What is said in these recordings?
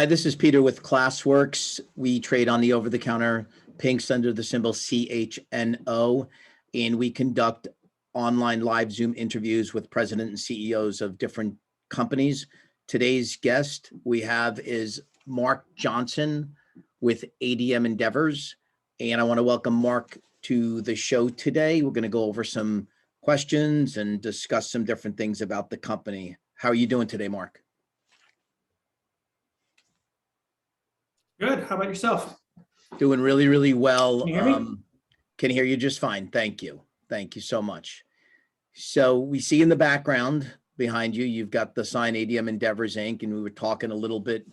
Hi, this is Peter with Classworx. We trade on the over-the-counter pinks under the symbol CHNO, and we conduct online live Zoom interviews with president and CEOs of different companies. Today's guest we have is Marc Johnson with ADM Endeavors, and I want to welcome Marc to the show today. We're going to go over some questions and discuss some different things about the company. How are you doing today, Marc? Good. How about yourself? Doing really, really well. Can you hear me? Can hear you just fine. Thank you. Thank you so much. So we see in the background behind you, you've got the sign ADM Endeavors Inc. And we were talking a little bit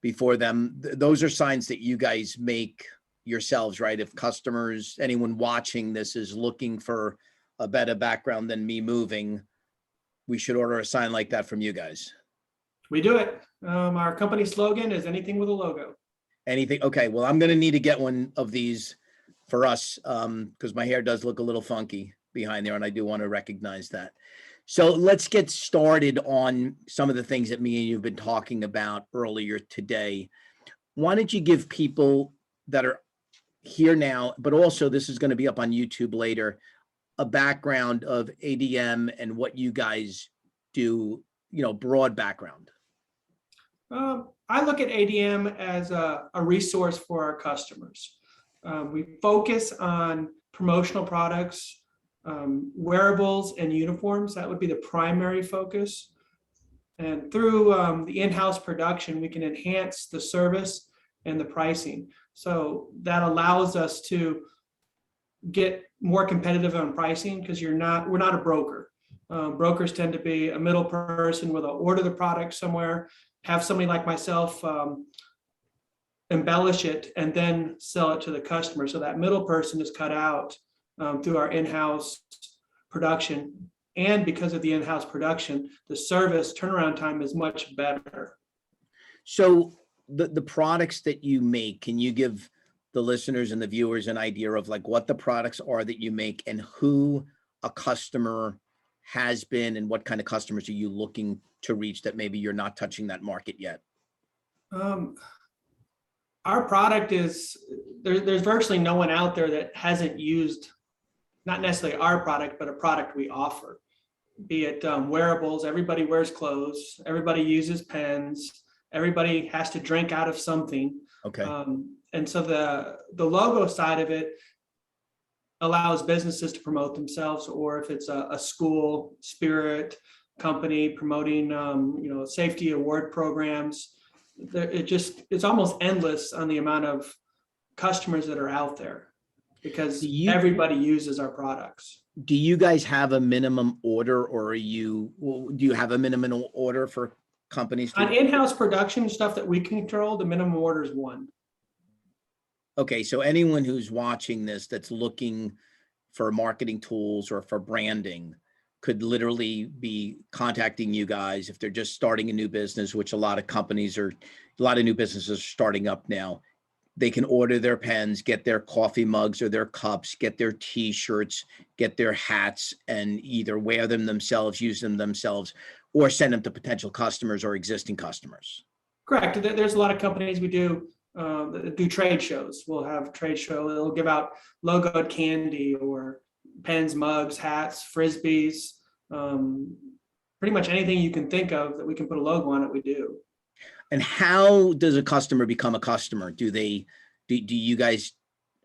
before them. Those are signs that you guys make yourselves, right? If customers, anyone watching this is looking for a better background than me moving, we should order a sign like that from you guys. We do it. Our company slogan is anything with a logo. Anything? Okay. Well, I'm going to need to get one of these for us because my hair does look a little funky behind there, and I do want to recognize that. So let's get started on some of the things that me and you've been talking about earlier today. Why don't you give people that are here now, but also this is going to be up on YouTube later, a background of ADM and what you guys do, broad background. I look at ADM as a resource for our customers. We focus on promotional products, wearables, and uniforms. That would be the primary focus. And through the in-house production, we can enhance the service and the pricing. So that allows us to get more competitive on pricing because we're not a broker. Brokers tend to be a middle person where they'll order the product somewhere, have somebody like myself embellish it, and then sell it to the customer. So that middle person is cut out through our in-house production. And because of the in-house production, the service turnaround time is much better. So the products that you make, can you give the listeners and the viewers an idea of like what the products are that you make and who a customer has been and what kind of customers are you looking to reach that maybe you're not touching that market yet? Our product is, there's virtually no one out there that hasn't used, not necessarily our product, but a product we offer. Be it wearables, everybody wears clothes, everybody uses pens, everybody has to drink out of something. Okay. And so the logo side of it allows businesses to promote themselves, or if it's a school, spirit company promoting, safety award programs, it's almost endless on the amount of customers that are out there because everybody uses our products. Do you guys have a minimum order, or do you have a minimum order for companies? On in-house production stuff that we control, the minimum order is 1. Okay, so anyone who's watching this that's looking for marketing tools or for branding could literally be contacting you guys if they're just starting a new business, which a lot of new businesses are starting up now. They can order their pens, get their coffee mugs or their cups, get their t-shirts, get their hats, and either wear them themselves, use them themselves, or send them to potential customers or existing customers. Correct. There's a lot of companies we do trade shows. We'll have trade show. They'll give out logoed candy or pens, mugs, hats, frisbees, pretty much anything you can think of that we can put a logo on it, we do. And how does a customer become a customer? Do you guys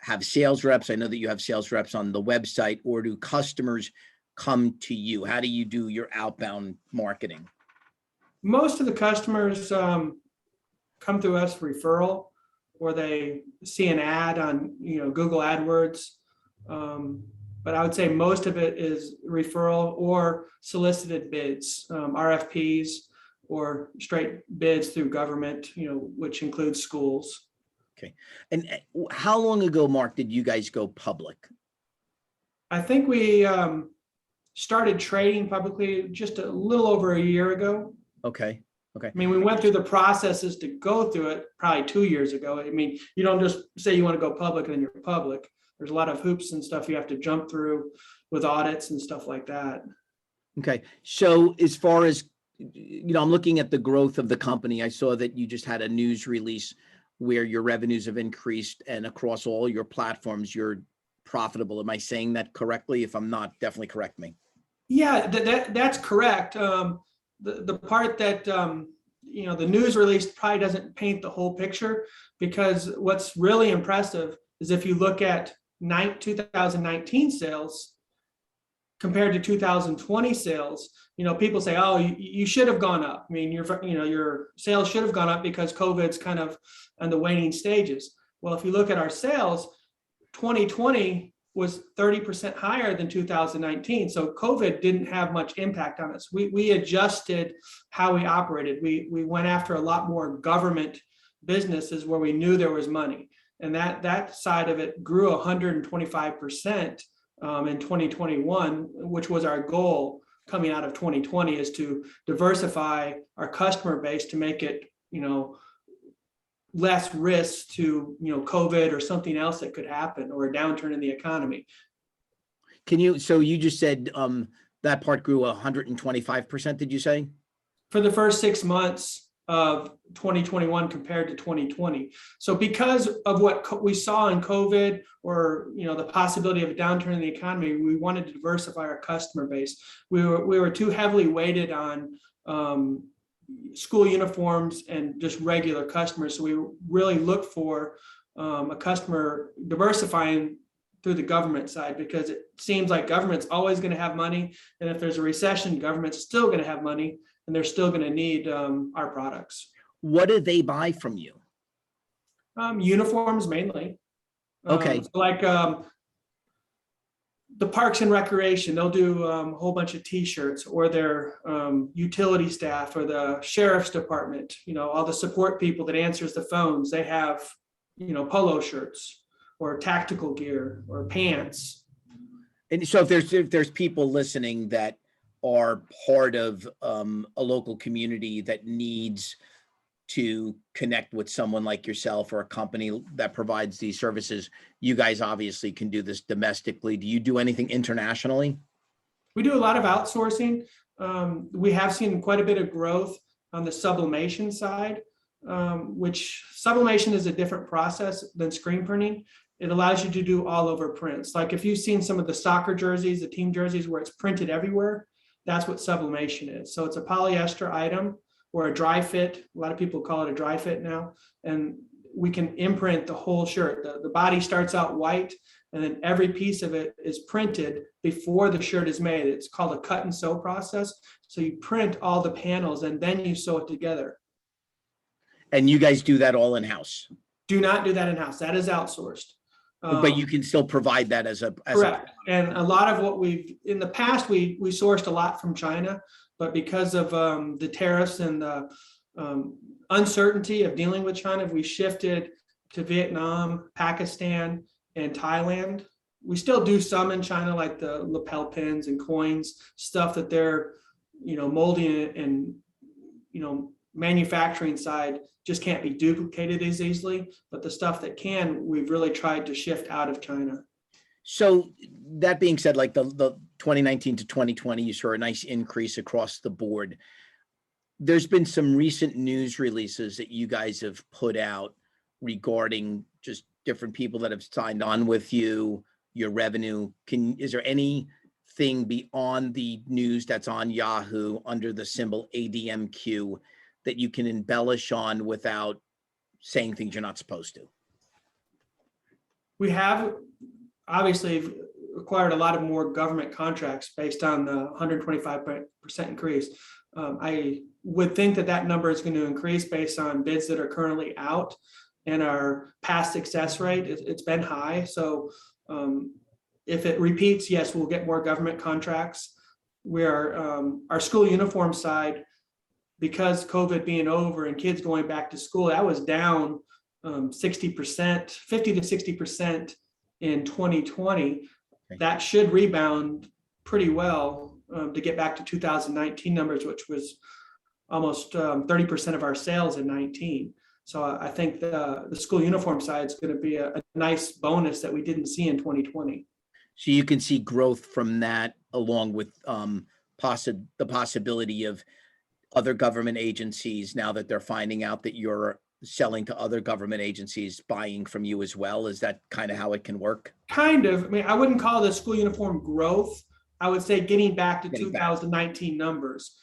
have sales reps? I know that you have sales reps on the website, or do customers come to you? How do you do your outbound marketing? Most of the customers come through us for referral, or they see an ad on Google AdWords. But I would say most of it is referral or solicited bids, RFPs, or straight bids through government, which includes schools. Okay. And how long ago, Marc, did you guys go public? I think we started trading publicly just a little over a year ago. Okay. Okay. I mean, we went through the processes to go through it probably 2 years ago. I mean, you don't just say you want to go public and then you're public. There's a lot of hoops and stuff you have to jump through with audits and stuff like that. Okay. So as far as I'm looking at the growth of the company. I saw that you just had a news release where your revenues have increased and across all your platforms, you're profitable. Am I saying that correctly? If I'm not, definitely correct me. Yeah, that's correct. The part that the news release probably doesn't paint the whole picture, because what's really impressive is if you look at 2019 sales compared to 2020 sales, people say, oh, you should have gone up. I mean, your sales should have gone up because COVID's kind of on the waning stages. Well, if you look at our sales, 2020 was 30% higher than 2019. So COVID didn't have much impact on us. We adjusted how we operated. We went after a lot more government businesses where we knew there was money. And that side of it grew 125% in 2021, which was our goal coming out of 2020, is to diversify our customer base to make it, less risk to, COVID or something else that could happen, or a downturn in the economy. So you just said that part grew 125%, did you say? For the first 6 months of 2021 compared to 2020. So because of what we saw in COVID, or the possibility of a downturn in the economy, we wanted to diversify our customer base. We were too heavily weighted on school uniforms and just regular customers. So we really look for a customer diversifying through the government side, because it seems like government's always going to have money. And if there's a recession, government's still going to have money, and they're still going to need our products. What do they buy from you? Uniforms mainly. Okay. The Parks and Recreation, they'll do a whole bunch of T-shirts, or their utility staff, or the Sheriff's Department, all the support people that answers the phones, they have, polo shirts or tactical gear or pants. And so if there's people listening that are part of a local community that needs to connect with someone like yourself or a company that provides these services, you guys obviously can do this domestically. Do you do anything internationally? We do a lot of outsourcing. We have seen quite a bit of growth on the sublimation side, which sublimation is a different process than screen printing. It allows you to do all over prints. Like if you've seen some of the soccer jerseys, the team jerseys where it's printed everywhere, that's what sublimation is. So it's a polyester item, or a dry fit. A lot of people call it a dry fit now. And we can imprint the whole shirt. The body starts out white, and then every piece of it is printed before the shirt is made. It's called a cut and sew process. So you print all the panels and then you sew it together. And you guys do that all in-house? Do not do that in-house. That is outsourced. But you can still provide that as correct. And a lot of what in the past, we sourced a lot from China, but because of the tariffs and the uncertainty of dealing with China, we shifted to Vietnam, Pakistan, and Thailand. We still do some in China, like the lapel pins and coins, stuff that they're, molding and, manufacturing side just can't be duplicated as easily. But the stuff that can, we've really tried to shift out of China. So that being said, like the 2019 to 2020, you saw a nice increase across the board. There's been some recent news releases that you guys have put out regarding just different people that have signed on with you, your revenue. Is there anything beyond the news that's on Yahoo under the symbol ADMQ that you can embellish on without saying things you're not supposed to? We have obviously acquired a lot of more government contracts based on the 125% increase. I would think that number is going to increase based on bids that are currently out and our past success rate. It's been high. So if it repeats, yes, we'll get more government contracts. Our school uniform side, because COVID being over and kids going back to school, that was down 60%, 50 to 60% in 2020. That should rebound pretty well to get back to 2019 numbers, which was almost 30% of our sales in 19. So I think the school uniform side is going to be a nice bonus that we didn't see in 2020. So you can see growth from that, along with the possibility of other government agencies, now that they're finding out that you're selling to other government agencies, buying from you as well? Is that kind of how it can work? Kind of. I mean, I wouldn't call it a school uniform growth. I would say getting back to Getting back. 2019 numbers.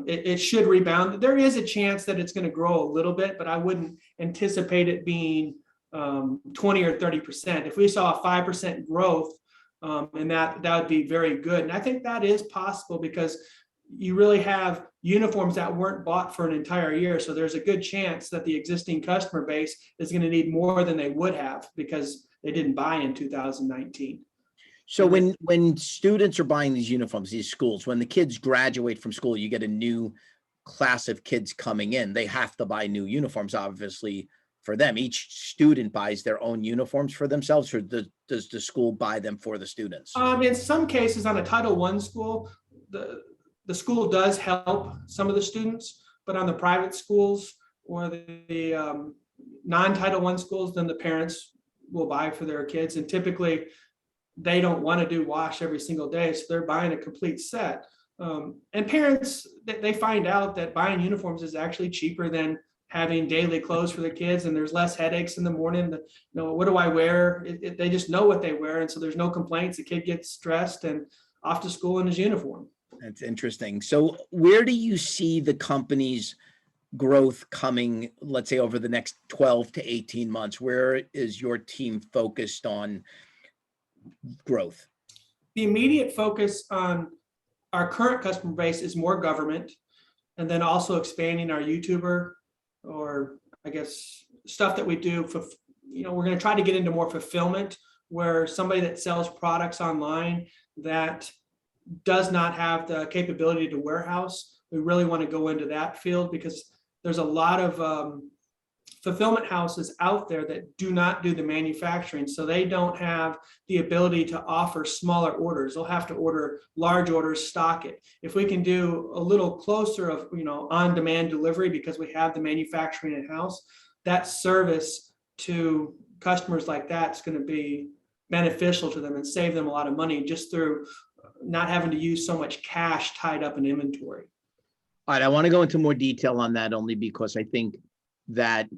It should rebound. There is a chance that it's going to grow a little bit, but I wouldn't anticipate it being 20 or 30%. If we saw a 5% growth, and that would be very good. And I think that is possible because you really have uniforms that weren't bought for an entire year. So there's a good chance that the existing customer base is going to need more than they would have because they didn't buy in 2019. So when students are buying these uniforms, these schools, when the kids graduate from school, you get a new class of kids coming in. They have to buy new uniforms, obviously, for them. Each student buys their own uniforms for themselves, or does the school buy them for the students? In some cases, on a Title I school, the school does help some of the students, but on the private schools or the non-Title I schools, then the parents will buy for their kids. And typically, they don't want to do wash every single day, so they're buying a complete set. And parents, they find out that buying uniforms is actually cheaper than having daily clothes for their kids, and there's less headaches in the morning. What do I wear? They just know what they wear, and so there's no complaints. The kid gets dressed and off to school in his uniform. That's interesting. So where do you see the company's growth coming, let's say, over the next 12 to 18 months? Where is your team focused on growth? The immediate focus on our current customer base is more government, and then also expanding our YouTuber, or I guess stuff that we do for, we're going to try to get into more fulfillment, where somebody that sells products online that does not have the capability to warehouse, we really want to go into that field because there's a lot of fulfillment houses out there that do not do the manufacturing. So they don't have the ability to offer smaller orders. They'll have to order large orders, stock it. If we can do a little closer of, on-demand delivery because we have the manufacturing in-house, that service to customers like that is going to be beneficial to them and save them a lot of money just through not having to use so much cash tied up in inventory. All right, I want to go into more detail on that only because I think that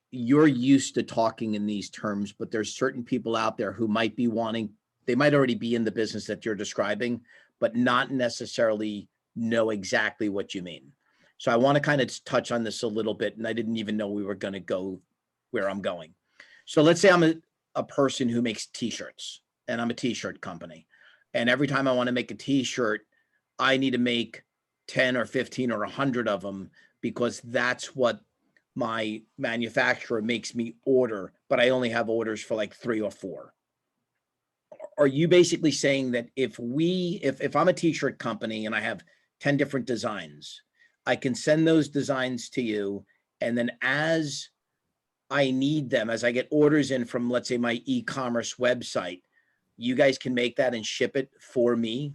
you're used to talking in these terms, but there's certain people out there who might be they might already be in the business that you're describing, but not necessarily know exactly what you mean. So I want to kind of touch on this a little bit, and I didn't even know we were going to go where I'm going. So let's say I'm a person who makes t-shirts, and I'm a t-shirt company. And every time I want to make a t-shirt, I need to make 10 or 15 or 100 of them because that's what my manufacturer makes me order, but I only have orders for like 3 or 4. Are you basically saying that if I'm a t-shirt company and I have 10 different designs, I can send those designs to you, and then as I need them, as I get orders in from, let's say, my e-commerce website, you guys can make that and ship it for me?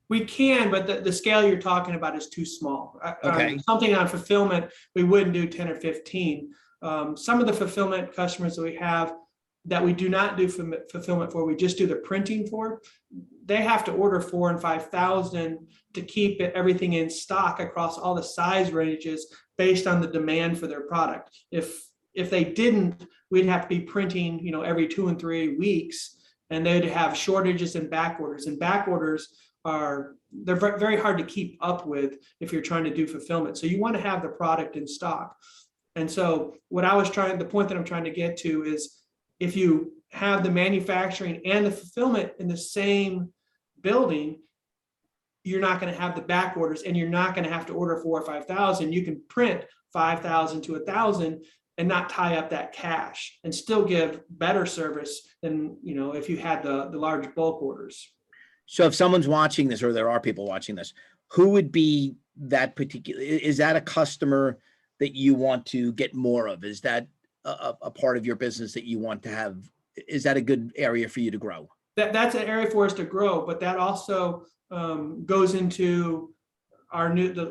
We can, but the scale you're talking about is too small. Okay. Something on fulfillment, we wouldn't do 10 or 15. Some of the fulfillment customers that we have that we do not do fulfillment for, we just do the printing for, they have to order 4,000 and 5,000 to keep everything in stock across all the size ranges based on the demand for their product. If they didn't, we'd have to be printing, every 2 and 3 weeks, and they'd have shortages and back orders. And back orders they're very hard to keep up with if you're trying to do fulfillment. So you want to have the product in stock. And so the point that I'm trying to get to is if you have the manufacturing and the fulfillment in the same building, you're not going to have the back orders, and you're not going to have to order 4,000 or 5,000. You can print 5,000 to 1,000 and not tie up that cash and still give better service than, if you had the large bulk orders. So if someone's watching this, or there are people watching this, who would be that particular, is that a customer that you want to get more of? Is that a part of your business that you want to have? Is that a good area for you to grow? That's an area for us to grow, but that also goes into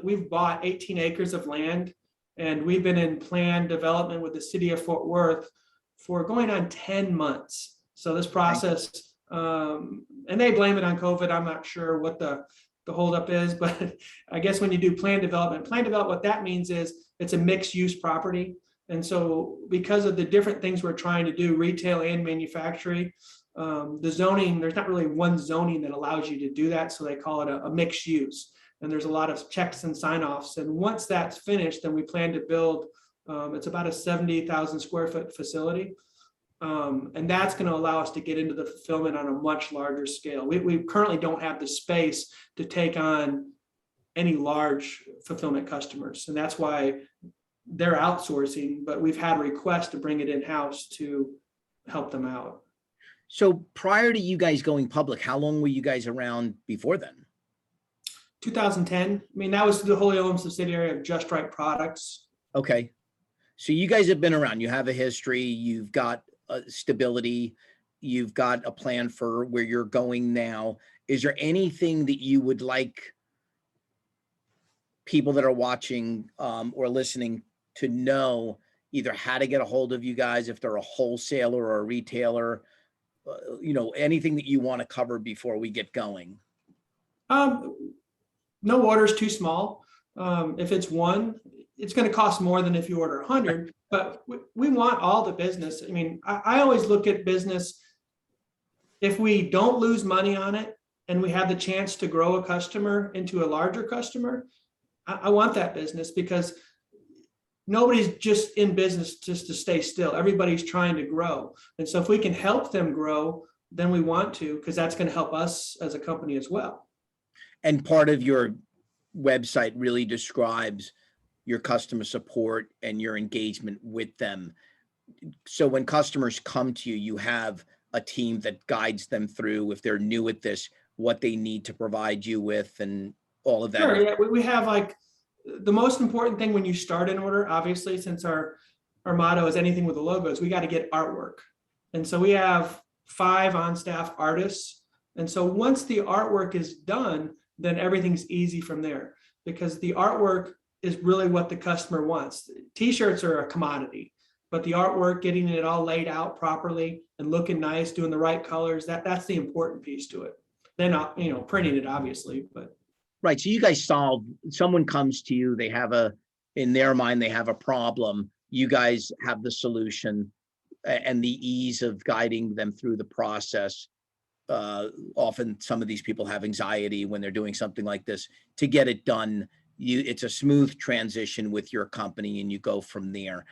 we've bought 18 acres of land, and we've been in planned development with the city of Fort Worth for going on 10 months. So this process, and they blame it on COVID. I'm not sure what the the holdup is, but I guess when you do plan development, what that means is it's a mixed use property. And so because of the different things we're trying to do, retail and manufacturing, the zoning, there's not really one zoning that allows you to do that. So they call it a mixed use. And there's a lot of checks and sign-offs. And once that's finished, then we plan to build, it's about a 70,000 square foot facility. And that's going to allow us to get into the fulfillment on a much larger scale. We currently don't have the space to take on any large fulfillment customers. And that's why they're outsourcing, but we've had requests to bring it in-house to help them out. So prior to you guys going public, how long were you guys around before then? 2010. I mean, that was the wholly owned subsidiary of Just Right Products. Okay. So you guys have been around, you have a history, you've got stability, you've got a plan for where you're going now. Is there anything that you would like people that are watching or listening to know, either how to get a hold of you guys, if they're a wholesaler or a retailer, anything that you want to cover before we get going? No order is too small. If it's one, it's going to cost more than if you order 100, but we want all the business. I mean, I always look at business, if we don't lose money on it and we have the chance to grow a customer into a larger customer, I want that business, because nobody's just in business just to stay still. Everybody's trying to grow. And so if we can help them grow, then we want to, because that's going to help us as a company as well. And part of your website really describes your customer support and your engagement with them. So when customers come to you, you have a team that guides them through, if they're new at this, what they need to provide you with and all of that. Sure, yeah, we have, like, the most important thing when you start an order, obviously, since our motto is anything with a logo, is we got to get artwork. And so we have 5 on-staff artists. And so once the artwork is done, then everything's easy from there, because the artwork is really what the customer wants. T-shirts are a commodity, but the artwork, getting it all laid out properly and looking nice, doing the right colors, that's the important piece to it. Then, printing it, obviously, but. Right. So you guys someone comes to you, they have in their mind, they have a problem. You guys have the solution and the ease of guiding them through the process. Often some of these people have anxiety when they're doing something like this. To get it done, it's a smooth transition with your company and you go from there.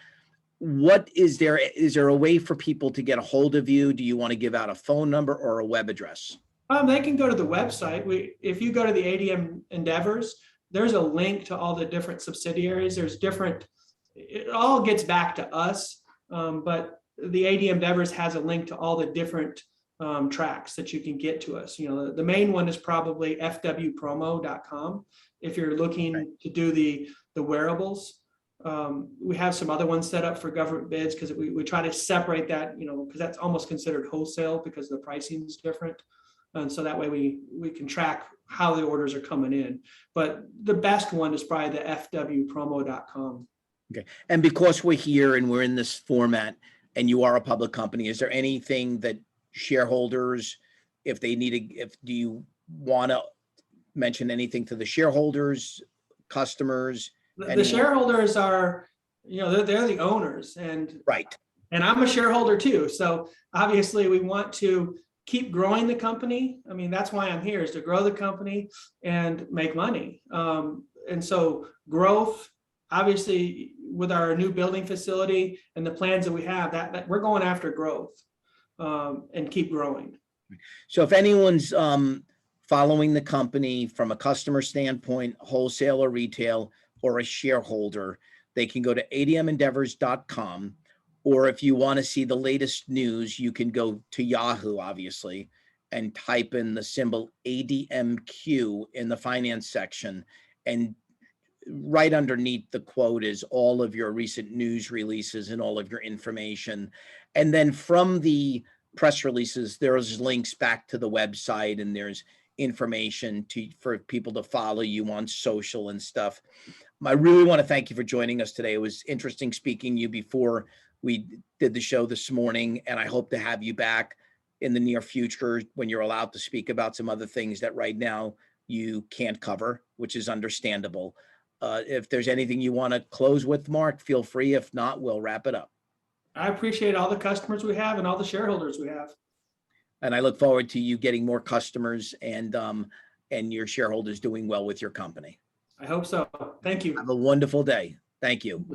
Is there a way for people to get a hold of you? Do you want to give out a phone number or a web address? They can go to the website. If you go to the ADM Endeavors, there's a link to all the different subsidiaries. It all gets back to us, but the ADM Endeavors has a link to all the different tracks that you can get to us. The main one is probably fwpromo.com. If you're looking to do the wearables, we have some other ones set up for government bids, because we try to separate that, because that's almost considered wholesale because the pricing is different. And so that way we can track how the orders are coming in. But the best one is probably the fwpromo.com. Okay. And because we're here and we're in this format and you are a public company, is there anything that shareholders, do you want to mention anything to the shareholders, customers? The shareholders are, they're the owners, and right. And I'm a shareholder too. So obviously we want to keep growing the company. I mean, that's why I'm here, is to grow the company and make money. And so growth, obviously, with our new building facility and the plans that we have, that we're going after growth and keep growing. So if anyone's following the company from a customer standpoint, wholesale or retail, or a shareholder, they can go to admendeavors.com. Or if you want to see the latest news, you can go to Yahoo, obviously, and type in the symbol ADMQ in the finance section. And right underneath the quote is all of your recent news releases and all of your information. And then from the press releases, there's links back to the website, and there's information for people to follow you on social and stuff. I really want to thank you for joining us today. It was interesting speaking to you before we did the show this morning, and I hope to have you back in the near future when you're allowed to speak about some other things that right now you can't cover, which is understandable. If there's anything you want to close with, Mark, feel free. If not, we'll wrap it up. I appreciate all the customers we have and all the shareholders we have. And I look forward to you getting more customers and your shareholders doing well with your company. I hope so. Thank you. Have a wonderful day. Thank you.